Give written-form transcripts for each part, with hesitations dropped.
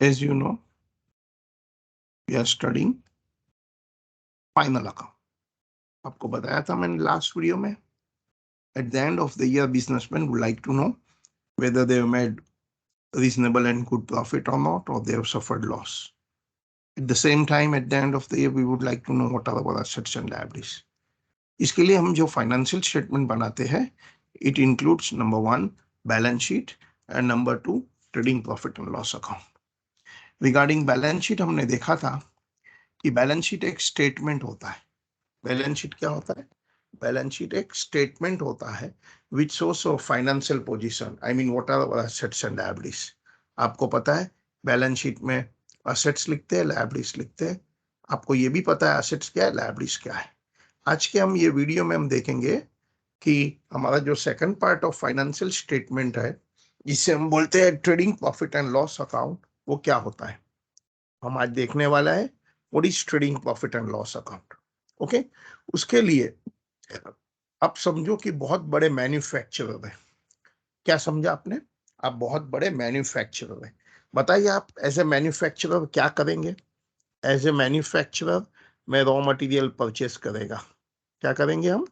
As you know, we are studying final account. आपको बताया था मैंने लास्ट वीडियो में. At the end of the year, businessmen would like to know whether they have made reasonable and good profit or not, or they have suffered loss. At the same time, at the end of the year, we would like to know what are our assets and liabilities. इसके लिए हम जो financial statement बनाते हैं, it includes number 1 balance sheet and number 2 trading profit and loss account. Regarding balance sheet हमने देखा था कि बैलेंस शीट एक स्टेटमेंट होता है. बैलेंस शीट क्या होता है? बैलेंस शीट एक स्टेटमेंट होता है which shows financial position, I mean what are our assets and liabilities. आपको पता है बैलेंस शीट में एसेट्स लिखते हैं, लायबिलिटीज लिखते हैं. आपको ये भी पता है एसेट्स क्या है, लायबिलिटीज क्या है. आज के हम ये वीडियो में हम देखेंगे कि हमारा जो second part of financial statement है, जिसे हम बोलते हैं trading profit and loss account, वो क्या होता है. हम आज देखने वाला है what is trading profit and loss account. Okay, उसके लिए आप समझो कि बहुत बड़े मैन्युफैक्चरर है. क्या समझा आपने? आप बहुत बड़े मैन्युफैक्चरर है. बताइए आप एज ए मैन्युफैक्चरर क्या करेंगे. एज ए मैन्युफैक्चरर में रॉ मटेरियल परचेस करेगा. क्या करेंगे हम?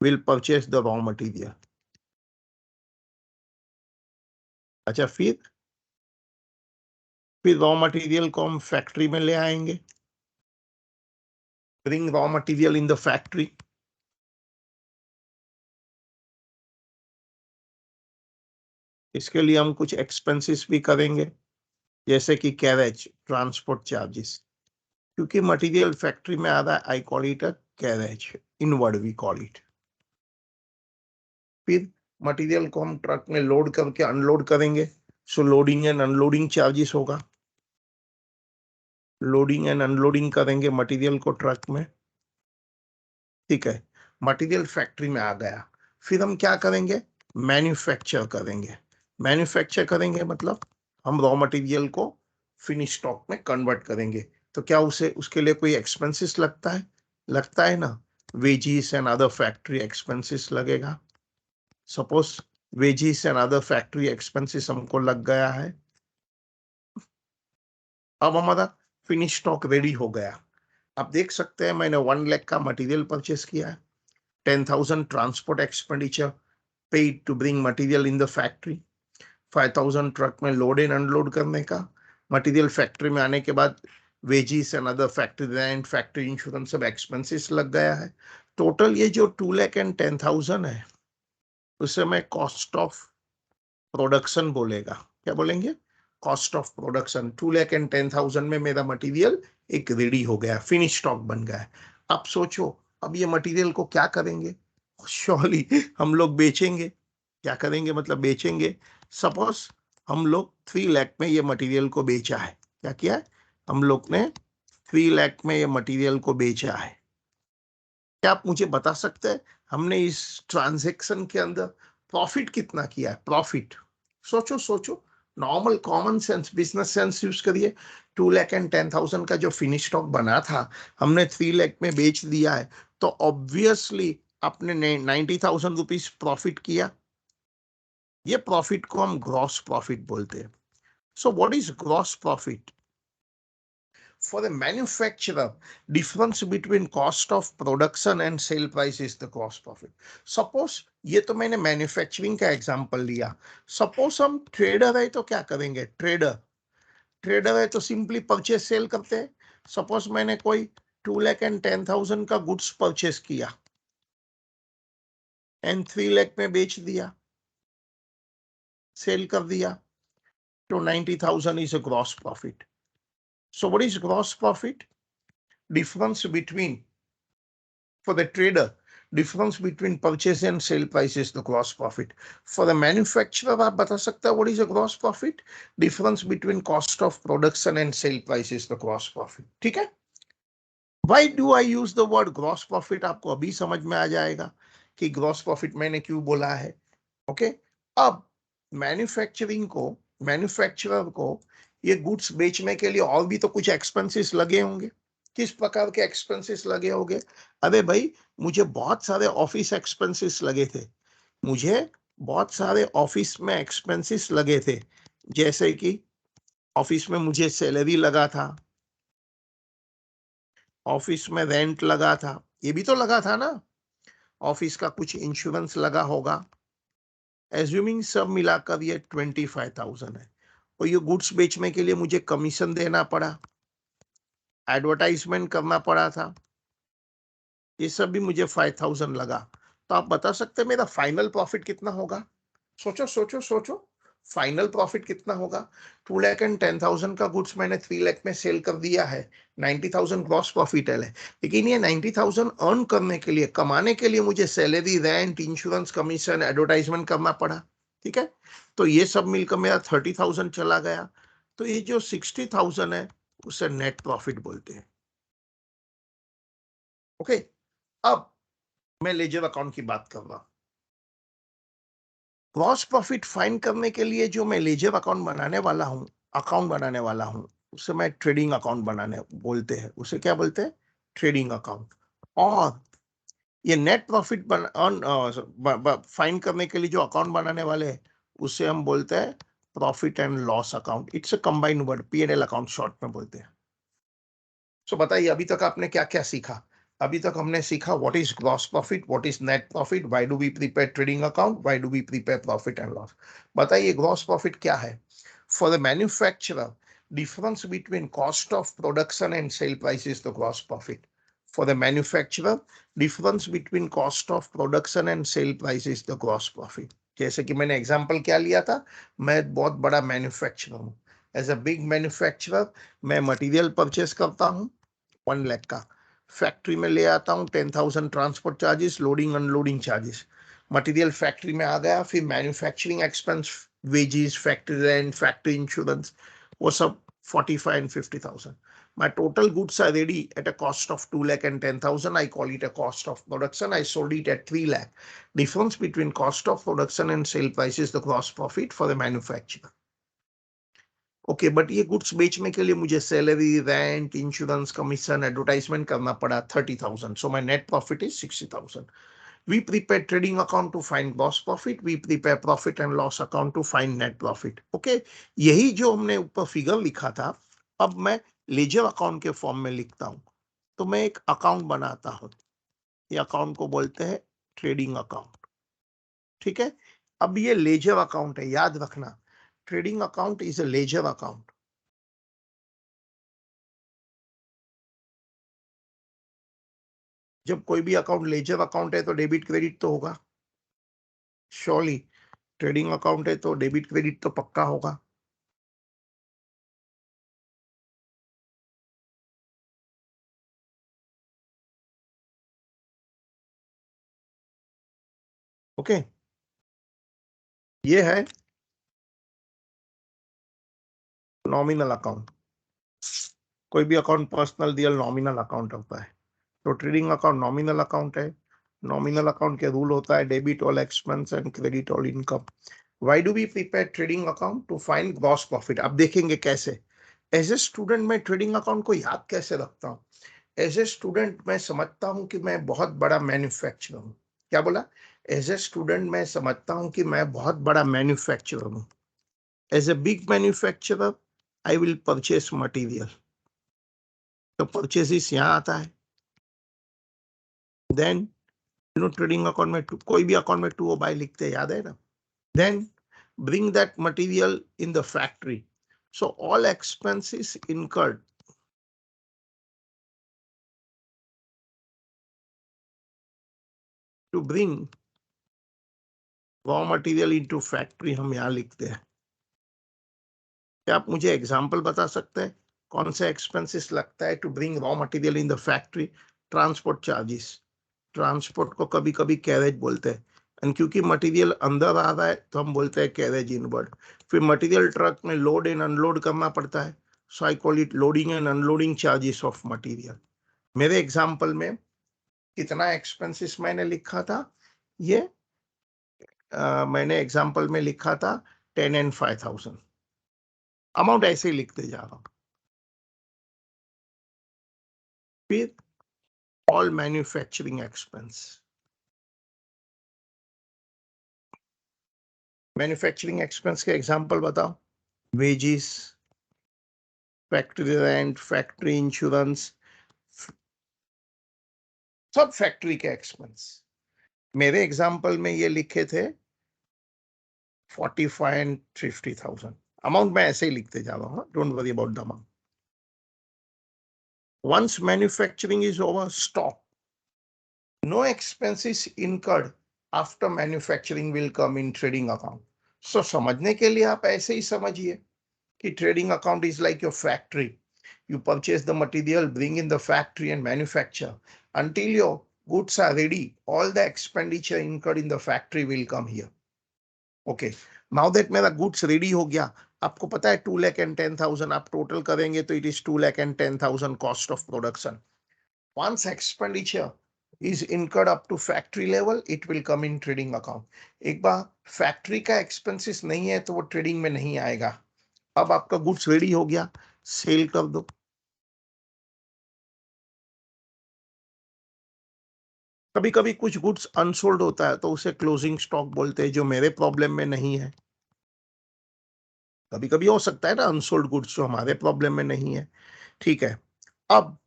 Will purchase the raw material. अच्छा, फिर रॉ मटेरियल को हम फैक्ट्री में ले आएंगे. Bring raw material in the factory. इसके लिए हम कुछ एक्सपेंसेस भी करेंगे, जैसे कि कैरेज, ट्रांसपोर्ट चार्जेस. क्योंकि मटेरियल फैक्ट्री में आ रहा है, I call it a carriage. Inward we call it. फिर मटेरियल को हम ट्रक में लोड करके अनलोड करेंगे. So loading and unloading charges होगा. लोडिंग एंड अनलोडिंग करेंगे मटेरियल को ट्रक में. ठीक है, मटेरियल फैक्ट्री में आ गया. फिर हम क्या करेंगे? मैन्युफैक्चर करेंगे. मैन्युफैक्चर करेंगे मतलब हम रॉ मटेरियल को फिनिश स्टॉक में कन्वर्ट करेंगे. तो क्या उसे उसके लिए कोई एक्सपेंसेस लगता है? लगता है ना. Wages and other factory expenses लगेगा. Suppose wages and other factory expenses हमको लग गया है. अब हमारा फिनिश स्टॉक रेडी हो गया. आप देख सकते हैं मैंने 1 लाख का मटेरियल परचेस किया है. 10,000 transport expenditure paid to bring material in the factory. 5,000 truck में लोड एंड अनलोड करने का. मटेरियल फैक्ट्री में आने के बाद wages and other factory rent, factory insurance, सब एक्सपेंसेस लग गया है. टोटल ये जो 2,10,000 है, उसे मैं कॉस्ट ऑफ प्रोडक्शन बोलेगा. क्या बोलेंगे? Cost of production. 2,10,000 में मेरा मटेरियल एक रेडी हो गया, फिनिश स्टॉक बन गया है. अब सोचो, अब ये मटेरियल को क्या करेंगे? श्योरली हम लोग बेचेंगे. क्या करेंगे मतलब बेचेंगे. सपोज हम लोग 3 लाख में ये मटेरियल को बेचा है. क्या किया है? हम लोग ने 3 लाख में ये मटेरियल को बेचा है. क्या आप मुझे बता सकते हैं हमने इस ट्रांजैक्शन के अंदर प्रॉफिट कितना किया है? प्रॉफिट सोचो सोचो. Normal common sense, business sense use करिए. 2,10,000 का जो फिनिश स्टॉक बना था, हमने 3 लाख में बेच दिया है. तो ऑब्वियसली आपने 90,000 रुपीज प्रॉफिट किया. ये प्रॉफिट को हम ग्रॉस प्रॉफिट बोलते हैं. सो what is gross profit? For a manufacturer, difference between cost of production and sale price is the gross profit. Suppose ये तो मैंने मैन्युफैक्चरिंग का एग्जांपल लिया. सपोज हम ट्रेडर है तो क्या करेंगे? ट्रेडर ट्रेडर है तो सिंपली परचेस सेल करते हैं. सपोज मैंने कोई 2,10,000 का गुड्स परचेस किया एंड 3 लाख में बेच दिया, सेल कर दिया. तो 90,000 is a gross profit. So what is gross profit? Difference between, for the trader, difference between purchase and sale price is the gross profit. For the manufacturer, आप बता सकते हैं what is a gross profit? Difference between cost of production and sale price is the gross profit. ठीक है? Why do I use the word gross profit? आपको अभी समझ में आ जाएगा कि gross profit मैंने क्यों बोला है. ओके, अब मैन्युफैक्चरर को ये गुड्स बेचने के लिए और भी तो कुछ एक्सपेंसेस लगे होंगे. किस प्रकार के एक्सपेंसेस लगे होंगे? अरे भाई, मुझे बहुत सारे ऑफिस एक्सपेंसेस लगे थे. मुझे बहुत सारे ऑफिस में एक्सपेंसेस लगे थे, जैसे कि ऑफिस में मुझे सैलरी लगा था, ऑफिस में रेंट लगा था, ये भी तो लगा था ना, ऑफिस का कुछ इंश्योरेंस लगा होगा। एज्यूमिंग सब मिलाकर ये 25,000 है, और ये गुड्स बेचने के लिए मुझे कमीशन देना पड़ा, एडवर्टाइजमेंट करना पड़ा था, ये सब भी मुझे 5,000 लगा। तो आप बता सकते हैं मेरा फाइनल प्रॉफिट कितना होगा? सोचो सोचो सोचो, फाइनल प्रॉफिट कितना होगा? 2,10,000 का गुड्स मैंने 3 लाख में सेल कर दिया है, 90,000 ग्रॉस प्रॉफिट है। लेकिन ये 90,000 अर्न करने के लिए, कमाने के लिए मुझे salary, rent, insurance, commission, advertisement करना पड़ा। ठीक है, तो ये सब मिलकर मेरा 30,000 चला गया। तो ये जो 60,000 है उसे नेट प्रॉफिट बोलते हैं। ओके, अब मैं लेजर अकाउंट की बात कर रहा हूं। ग्रॉस प्रॉफिट फाइंड करने के लिए जो मैं लेजर अकाउंट बनाने वाला हूं, उसे मैं ट्रेडिंग अकाउंट बनाने बोलते हैं। उसे क्या बोलते हैं? Trading account. और ये नेट प्रॉफिट फाइंड करने के लिए जो अकाउंट बनाने वाले हैं उसे हम बोलते हैं profit and loss account. It's a combined word, P&L account short में बोलते हैं। सो बताइए अभी तक आपने क्या क्या सीखा? अभी तक हमने सीखा what is gross profit, what is net profit, why do we prepare trading account, why do we prepare profit and loss. बताइए ग्रॉस प्रॉफिट क्या है? For the manufacturer, difference between cost of production and sale price is the gross profit. For the manufacturer, difference between cost of production and sale price is the gross profit. जैसे कि मैंने example क्या लिया था, मैं बहुत बड़ा manufacturer हूँ। एज अ बिग मैन्युफैक्चरर मैं मटेरियल परचेस करता हूँ 1 लाख का, फैक्ट्री में ले आता हूँ 10,000 transport charges, loading unloading charges, material factory में आ गया, फिर manufacturing expense, wages, factory rent, factory insurance, वो सब 45 and 50,000. My total goods are ready at a cost of 2,10,000. I call it a cost of production. I sold it at 3 lakh. Difference between cost of production and sale price is the gross profit for the manufacturer. Okay, but ये goods बेचने के लिए मुझे salary, rent, insurance, commission, advertisement करना पड़ा 30,000. So my net profit is 60,000. We prepare trading account to find gross profit. We prepare profit and loss account to find net profit. Okay, यही जो हमने ऊपर फिगर लिखा था, अब मैं लेजर अकाउंट के फॉर्म में लिखता हूं। तो मैं एक अकाउंट बनाता हूं, ये अकाउंट को बोलते हैं ट्रेडिंग अकाउंट। ठीक है, अब ये लेजर अकाउंट है, याद रखना, trading account is a ledger account. जब कोई भी अकाउंट लेजर अकाउंट है तो डेबिट क्रेडिट तो होगा, श्योरली। ट्रेडिंग अकाउंट है तो डेबिट क्रेडिट तो पक्का होगा। ओके, ये है नॉमिनल अकाउंट। कोई भी account personal real nominal account होता है, तो ट्रेडिंग अकाउंट नॉमिनल अकाउंट है। नॉमिनल अकाउंट के रूल होता है debit all expense and credit all income. Why do we prepare trading account? To find gross profit. अब देखेंगे कैसे। एज ए स्टूडेंट मैं ट्रेडिंग अकाउंट को याद कैसे रखता हूँ? एज ए स्टूडेंट मैं समझता हूँ कि मैं बहुत बड़ा मैन्युफैक्चरर हूँ। क्या बोला? एज ए स्टूडेंट मैं समझता हूँ कि मैं बहुत बड़ा मैन्युफैक्चरर हूँ। As a big manufacturer I will purchase material, तो परचेसिस यहाँ आता है। देन ट्रेडिंग अकाउंट में कोई भी अकाउंट में टू ओ बाय लिखते हैं, याद है ना? Then bring that material in the factory. So all expenses incurred to bring raw material into factory हम यहाँ लिखते हैं। क्या आप मुझे एग्जांपल बता सकते हैं कौन से एक्सपेंसेस लगता है to bring raw material in the factory? Transport charges, transport को कभी कभी कैरेज बोलते हैं, एंड क्योंकि मटेरियल अंदर आ रहा है तो हम बोलते हैं कैरेज इनवर्ड। फिर मटेरियल ट्रक में लोड एंड अनलोड करना पड़ता है, so I call it loading and unloading charges of material. मेरे एग्जांपल में कितना एक्सपेंसेस मैंने लिखा था? ये मैंने एग्जांपल में लिखा था 10 and 5,000। अमाउंट ऐसे ही लिखते जा रहा हूँ। फिर all manufacturing expense, manufacturing expense के एग्जांपल बताओ। Wages, factory rent, factory insurance, सब फैक्ट्री के एक्सपेंस। मेरे एग्जाम्पल में ये लिखे थे 45 एंड 50,000। अमाउंट मैं ऐसे ही लिखते जा रहा हूँ, don't worry about the amount. Once manufacturing is over, stop. No expenses incurred after manufacturing will come in trading account. So समझने के लिए आप ऐसे ही समझिए कि trading account is like your factory. You purchase the material, bring in the factory and manufacture. Until your goods are ready, all the expenditure incurred in the factory will come here. Okay. Now that मेरा goods ready हो गया, आपको पता है 2,10,000 आप total करेंगे तो it is 2,10,000 cost of production. Once expenditure is incurred up to factory level, it will come in trading account. एक बार फैक्ट्री का एक्सपेंसेस नहीं है तो वो ट्रेडिंग में नहीं आएगा। अब आपका गुड्स रेडी हो गया, सेल कर दो। कभी कभी कुछ गुड्स अनसोल्ड होता है तो उसे क्लोजिंग स्टॉक बोलते हैं, जो मेरे प्रॉब्लम में नहीं है। कभी कभी हो सकता है ना अनसोल्ड गुड्स जो हमारे प्रॉब्लम में नहीं है। ठीक है, अब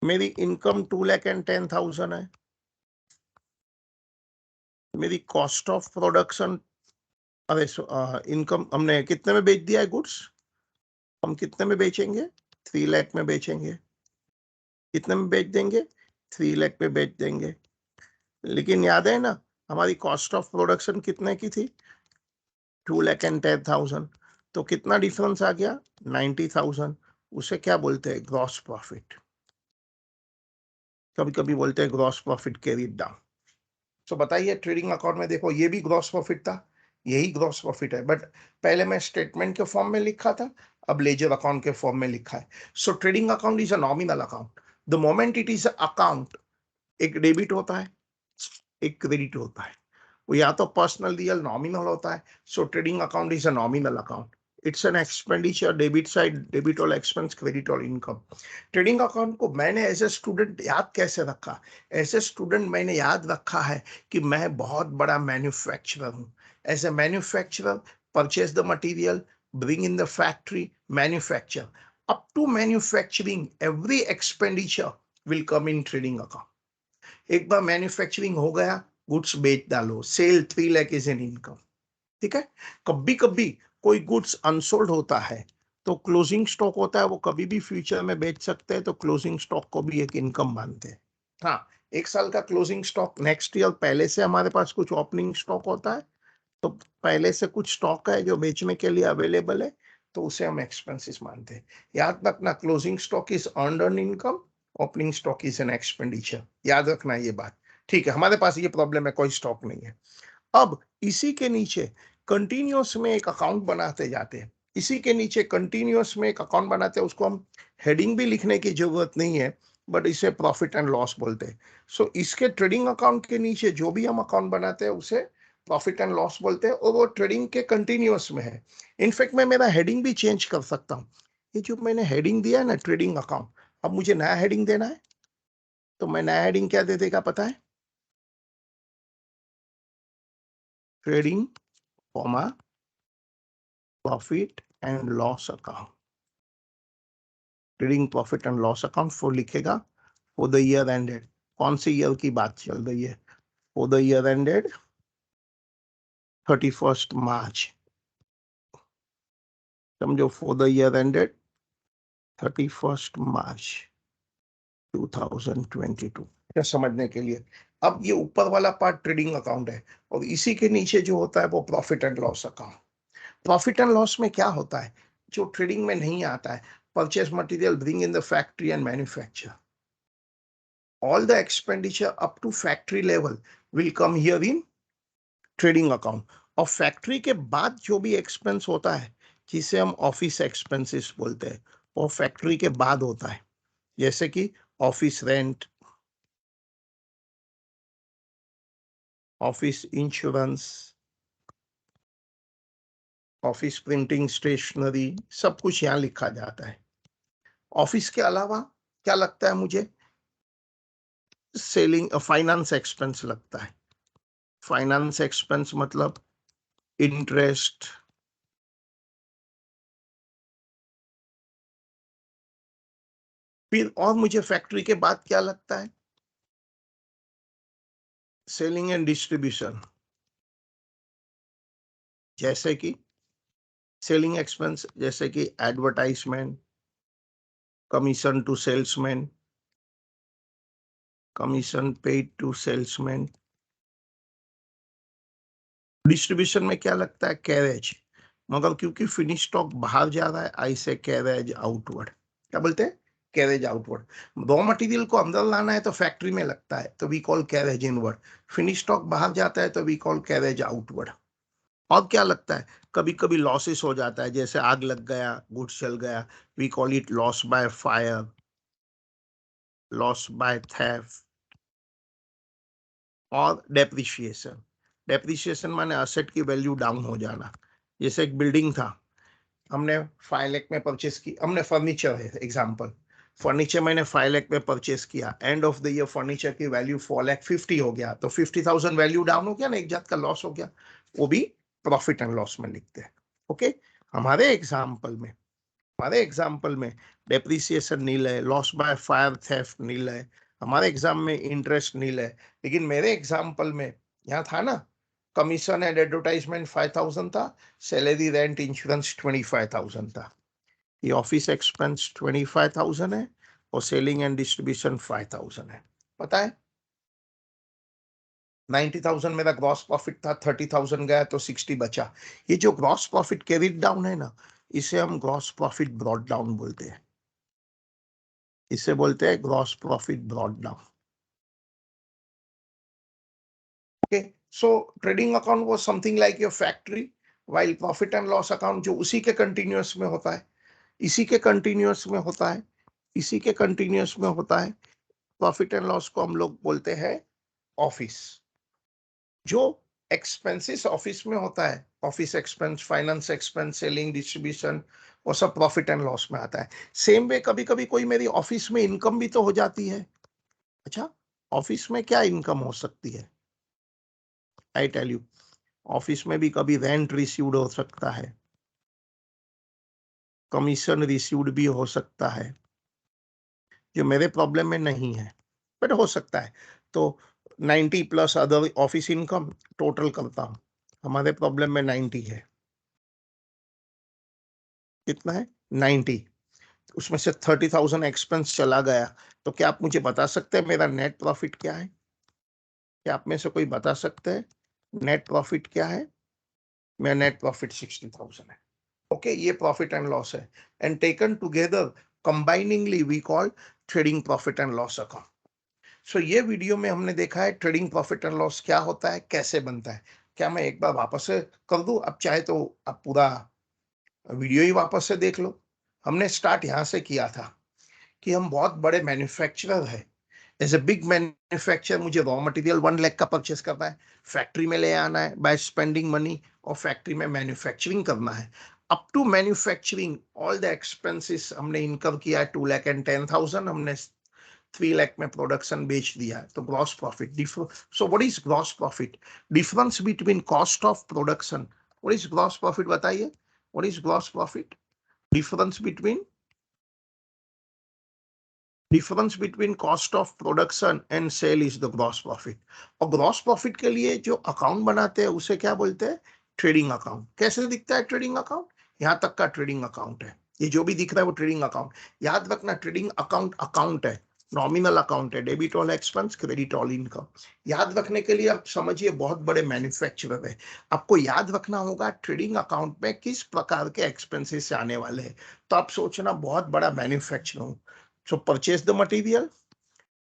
मेरी इनकम 2,10,000 है। मेरी कॉस्ट ऑफ प्रोडक्शन, अरे इनकम हमने कितने में बेच दिया है गुड्स? हम कितने में बेचेंगे? 3 लाख में बेचेंगे। कितने में बेच देंगे? 3 लाख में बेच देंगे। लेकिन याद है ना हमारी कॉस्ट ऑफ प्रोडक्शन कितने की थी? 2,10,000। तो कितना डिफरेंस आ गया? 90,000। उसे क्या बोलते हैं? Gross profit. कभी कभी बोलते हैं ग्रॉस प्रॉफिट कैरीड डाउन। तो बताइए, ट्रेडिंग अकाउंट में देखो ये भी ग्रॉस प्रॉफिट था, यही ग्रॉस प्रॉफिट है, बट पहले मैं स्टेटमेंट के फॉर्म में लिखा था, अब लेजर अकाउंट के फॉर्म में लिखा है। सो trading account is a nominal account. The moment it is account, एक डेबिट होता है, एक क्रेडिट होता है। वो या तो पर्सनल रियल नॉमिनल होता है। सो trading account is a nominal account. It's an expenditure, debit side, debit all expense, credit all income. Trading account को मैंने एज ए स्टूडेंट याद कैसे रखा? एज ए स्टूडेंट मैंने याद रखा है कि मैं बहुत बड़ा मैन्युफैक्चरर हूँ। As a manufacturer, purchase the material, bring in the factory, manufacture. Up to manufacturing every expenditure will come in trading account. एक बार मैन्युफैक्चरिंग हो गया, गुड्स बेच डालो, sell 3 lakh is an income. ठीक है। कभी कभी कोई गुड्स अनसोल्ड होता है तो क्लोजिंग स्टॉक होता है, वो कभी भी फ्यूचर में बेच सकते हैं, तो क्लोजिंग स्टॉक को भी एक इनकम मानते हैं। हाँ, 1 साल का क्लोजिंग स्टॉक, नेक्स्ट ईयर पहले से हमारे पास कुछ ओपनिंग स्टॉक होता है, तो पहले से कुछ स्टॉक है जो बेचने के लिए अवेलेबल है, तो उसे हम एक्सपेंसेस मानते हैं। याद रखना, closing stock is earned income, opening stock is an expenditure. याद रखना ये बात। ठीक है, हमारे पास ये प्रॉब्लम है, कोई स्टॉक नहीं है। अब इसी के नीचे कंटिन्यूअस में एक अकाउंट बनाते जाते हैं। इसी के नीचे कंटिन्यूअस में एक अकाउंट बनाते हैं, उसको हम हेडिंग भी लिखने की जरूरत नहीं है, बट इसे प्रॉफिट एंड लॉस बोलते हैं। सो इसके ट्रेडिंग अकाउंट के नीचे जो भी हम अकाउंट बनाते हैं उसे प्रॉफिट एंड लॉस बोलते हैं, और वो ट्रेडिंग के कंटिन्यूअस में है। इनफैक्ट मैं मेरा हेडिंग भी चेंज कर सकता हूँ। ये जो मैंने हेडिंग दिया है ना, ट्रेडिंग अकाउंट, अब मुझे नया हेडिंग देना है, तो मैं नया हेडिंग क्या दे देगा पता है? Trading, comma, profit and loss account. Trading profit and loss account for लिखेगा फॉर द ईयर एंडेड। कौन सी ईयर की बात चल रही है? फॉर द ईयर एंडेड 31 मार्च। समझो, फॉर द ईयर एंडेड 31 मार्च 2022। क्या समझने के लिए? अब ये ऊपर वाला पार्ट ट्रेडिंग अकाउंट है, और इसी के नीचे जो होता है वो profit and loss account. Profit and loss में क्या होता है जो ट्रेडिंग में नहीं आता है? Purchase material, bring in the factory and manufacture. All the expenditure up to factory level will come here in trading account. और फैक्ट्री के बाद जो भी एक्सपेंस होता है, जिसे हम ऑफिस एक्सपेंसेस बोलते हैं, वो फैक्ट्री के बाद होता है। जैसे कि office rent, office insurance, office printing stationery, सब कुछ यहाँ लिखा जाता है। ऑफिस के अलावा क्या लगता है मुझे? सेलिंग, फाइनेंस एक्सपेंस लगता है। फाइनेंस एक्सपेंस मतलब इंटरेस्ट, फिर और मुझे फैक्ट्री के बाद क्या लगता है, सेलिंग एंड डिस्ट्रीब्यूशन, जैसे कि सेलिंग एक्सपेंस, जैसे कि advertisement, commission to salesman, commission paid to salesman. Distribution में क्या लगता है, कैरेज, मगर क्योंकि फिनिश स्टॉक बाहर जा रहा है, आई से कैरेज आउटवर्ड। क्या बोलते हैं, कैरेज आउटवर्ड। रॉ मटेरियल को अंदर लाना है तो फैक्ट्री में लगता है, तो we call carriage inward. Finish stock बाहर जाता है तो वी कॉल कैरेज आउटवर्ड। और क्या लगता है, कभी कभी लॉसेस हो जाता है, जैसे आग लग गया, गुड्स जल गया, we call it loss by fire, loss by theft. और डेप्रिशिएशन, डेप्रिशिएशन माने असेट की वैल्यू डाउन हो जाना। जैसे एक बिल्डिंग था, हमने 5 लाख में परचेस की, हमने फर्नीचर है एग्जांपल, फर्नीचर मैंने 5 लाख में परचेस किया, end of the year furniture की वैल्यू 4,50,000 हो गया, तो 50,000 वैल्यू डाउन हो गया ना, एक जात का लॉस हो गया, वो भी प्रॉफिट एंड लॉस में लिखते हैं। ओके, हमारे एग्जांपल में हमारे एग्जाम्पल में डेप्रिसिएशन नील है, लॉस बाय फायर थेफ्ट नील है, हमारे एग्जाम में इंटरेस्ट नील है। लेकिन मेरे एग्जाम्पल में यहाँ था ना, कमीशन एंड एडवर्टाइजमेंट 5,000 था, सैलरी रेंट इंश्योरेंस 25,000 था। ये ऑफिस एक्सपेंस 25,000 है और सेलिंग एंड डिस्ट्रीब्यूशन 5,000 है। पता है, 90,000 मेरा ग्रॉस प्रॉफिट था, 30,000 गया तो 60 बचा। ये जो ग्रॉस प्रॉफिट कैरिड डाउन है ना, इसे हम ग्रॉस प्रॉफिट ब्रॉट डाउन बोलते हैं। इसे बोलते हैं gross profit brought down. Okay, so trading account was something like your factory, while profit and loss account जो उसी के कंटिन्यूअस में होता है, इसी के कंटिन्यूअस में होता है, इसी के कंटिन्यूअस में होता है। प्रॉफिट एंड लॉस को हम लोग बोलते हैं ऑफिस। जो एक्सपेंसेस ऑफिस में होता है, office expense, finance expense, selling, distribution, वो सब प्रॉफिट एंड लॉस में आता है। सेम वे कभी कभी कोई मेरी ऑफिस में इनकम भी तो हो जाती है। अच्छा, ऑफिस में क्या इनकम हो सकती है, आई टेल यू। ऑफिस में भी कभी रेंट रिसीव्ड हो सकता है, कमीशन रिसीव्ड भी हो सकता है, जो मेरे प्रॉब्लम में नहीं है, बट हो सकता है। तो 90 plus other office income total करता हूं, हमारे प्रॉब्लम में 90 है। कितना है, 90। उसमें से 30,000 एक्सपेंस चला गया, तो क्या आप मुझे बता सकते हैं मेरा नेट प्रॉफिट क्या है? क्या आप में से कोई बता सकते हैं नेट प्रॉफिट क्या है? मेरा नेट प्रॉफिट 60,000 है। ओके, ये प्रॉफिट एंड लॉस है, and taken together combiningly we call trading profit and loss account. So ये वीडियो में हमने देखा है ट्रेडिंग प्रॉफिट एंड लॉस क्या होता है, कैसे बनता है। क्या मैं एक बार वापस से कर दूं? अब चाहे तो आप पूरा वीडियो ही वापस से देख लो। हमने स्टार्ट यहां से किया था कि हम बहुत बड़े मैन्युफैक्चरर है, एज ए बिग मैन्युफैक्चरर मुझे रॉ मटेरियल 1 लाख का परचेस करना है, फैक्ट्री में ले आना है बाय स्पेंडिंग मनी, और फैक्ट्री में मैन्युफैक्चरिंग करना है। Up to manufacturing all the expenses हमने इनकम किया है 2,10,000, हमने 3 लाख में प्रोडक्शन बेच दिया है, तो gross profit. So what is gross profit? Difference between cost of production. What is gross profit, बताइए, what is gross profit? Difference between cost of production and sale is the gross profit. और gross profit के लिए जो account बनाते हैं उसे क्या बोलते हैं, ट्रेडिंग अकाउंट। कैसे दिखता है ट्रेडिंग अकाउंट? यहां तक का ट्रेडिंग अकाउंट है, ये जो भी दिख रहा है वो ट्रेडिंग अकाउंट। याद रखना, ट्रेडिंग अकाउंट अकाउंट है, नॉमिनल अकाउंट है, debit all expense, credit all income. याद रखने के लिए आप समझिए बहुत बड़े मैन्युफैक्चरर है, आपको याद रखना होगा ट्रेडिंग अकाउंट में किस प्रकार के एक्सपेंसेस आने वाले हैं। तो आप सोचना बहुत बड़ा मैन्युफैक्चरर हूं, so purchase the material,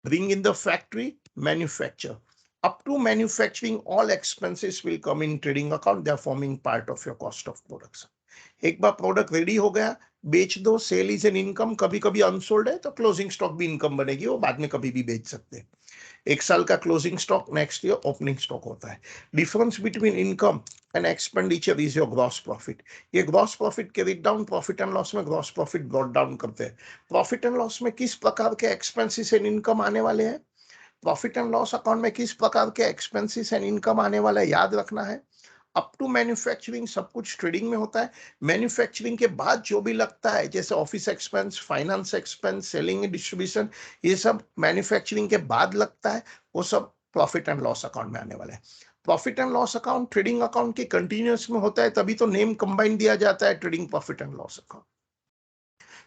bring in the factory, manufacture. Up to manufacturing, all expenses will come in trading account. They are forming part of your cost of production. एक बार प्रोडक्ट रेडी हो गया, बेच दो, cell is an income. कभी कभी unsold है तो closing stock भी इनकम बनेगी, वो बाद में कभी भी बेच सकते हैं। एक साल का closing stock, next year opening stock होता है। Difference between income and expenditure is your gross profit. ये ग्रॉस प्रॉफिट के writ down profit and loss में ग्रॉस प्रॉफिट ब्रॉट डाउन करते हैं। प्रॉफिट एंड लॉस में किस प्रकार के एक्सपेंसेस एंड इनकम आने वाले हैं, प्रॉफिट एंड लॉस अकाउंट में किस प्रकार के एक्सपेंसेस एंड इनकम आने वाला है, याद रखना है। अप टू मैन्युफैक्चरिंग सब कुछ ट्रेडिंग में होता है। मैन्युफैक्चरिंग के बाद जो भी लगता है जैसे office expense, finance expense, selling and distribution, ये सब मैन्युफैक्चरिंग के बाद लगता है, वो सब प्रॉफिट एंड लॉस अकाउंट में आने वाला है। Profit and loss account trading account के कंटिन्यूअस में होता है, तभी तो नेम कंबाइन दिया जाता है trading profit and loss account.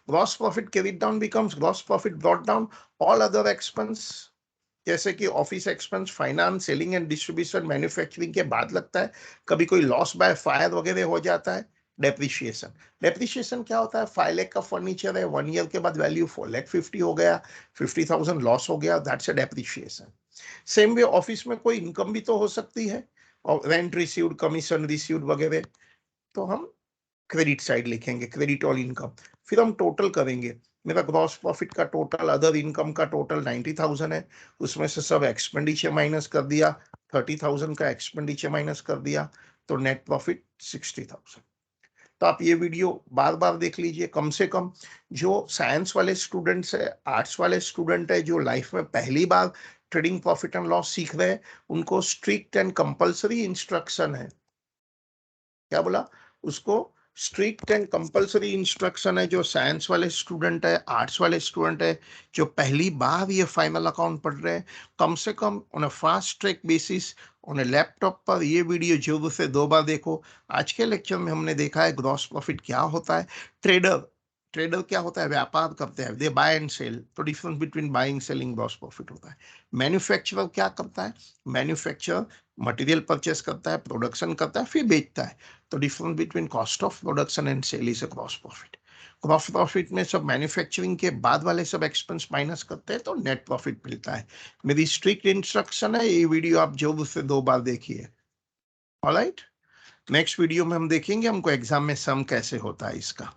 Gross profit carried down becomes gross profit brought down, all other expense जैसे कि office expense, finance, selling and distribution, manufacturing के बाद लगता है। कभी कोई लॉस बाय फायर वगैरह हो जाता है। डेप्रिशिएशन, डेप्रिशिएशन क्या होता है? 5 लाख का फर्नीचर है, 1 ईयर के बाद वैल्यू 4,50,000 हो गया, 50,000 लॉस हो गया, that's a depreciation. Same way office में कोई इनकम भी तो हो सकती है, और रेंट रिसीव्ड, कमीशन रिसीव्ड वगैरह, तो हम क्रेडिट साइड लिखेंगे, क्रेडिट ऑल इनकम। फिर हम टोटल करेंगे, मेरा ग्रॉस प्रॉफिट का टोटल, अदर इनकम का टोटल 90,000 है, उसमें से सब एक्सपेंडिचर माइनस कर दिया, 30,000 का एक्सपेंडिचर माइनस कर दिया, तो नेट प्रॉफिट 60,000। तो आप ये वीडियो बार बार देख लीजिए, कम से कम जो साइंस वाले स्टूडेंट्स है, आर्ट्स वाले स्टूडेंट है, जो लाइफ में पहली बार ट्रेडिंग प्रॉफिट एंड लॉस सीख रहे हैं, उनको स्ट्रिक्ट एंड कंपल्सरी इंस्ट्रक्शन है। क्या बोला? उसको स्ट्रिक्ट एंड कंपल्सरी इंस्ट्रक्शन है, जो साइंस वाले स्टूडेंट है, आर्ट्स वाले स्टूडेंट है, जो पहली बार ये फाइनल अकाउंट पढ़ रहे हैं, कम से come on a fast track basis on A laptop पर ये वीडियो जरूर से 2 बार देखो। आज के लेक्चर में हमने देखा है ग्रॉस प्रॉफिट क्या होता है। ट्रेडर, ट्रेडर क्या होता है? व्यापार करते हैं, दे बाय एंड सेल, तो difference between buying selling gross profit होता है। मैन्युफैक्चरर क्या करता है? मैन्युफैक्चरर मटेरियल परचेस करता है, प्रोडक्शन करता है, फिर बेचता है, तो difference between cost of production and sale is a gross profit. Gross profit में सब मैन्युफैक्चरिंग के बाद वाले सब एक्सपेंस माइनस करते हैं, तो नेट प्रॉफिट मिलता है। मेरी स्ट्रिक्ट इंस्ट्रक्शन है, ये वीडियो आप जरूर से 2 बार देखिए। ऑलराइट, नेक्स्ट वीडियो में हम देखेंगे हमको एग्जाम में सम कैसे होता है इसका।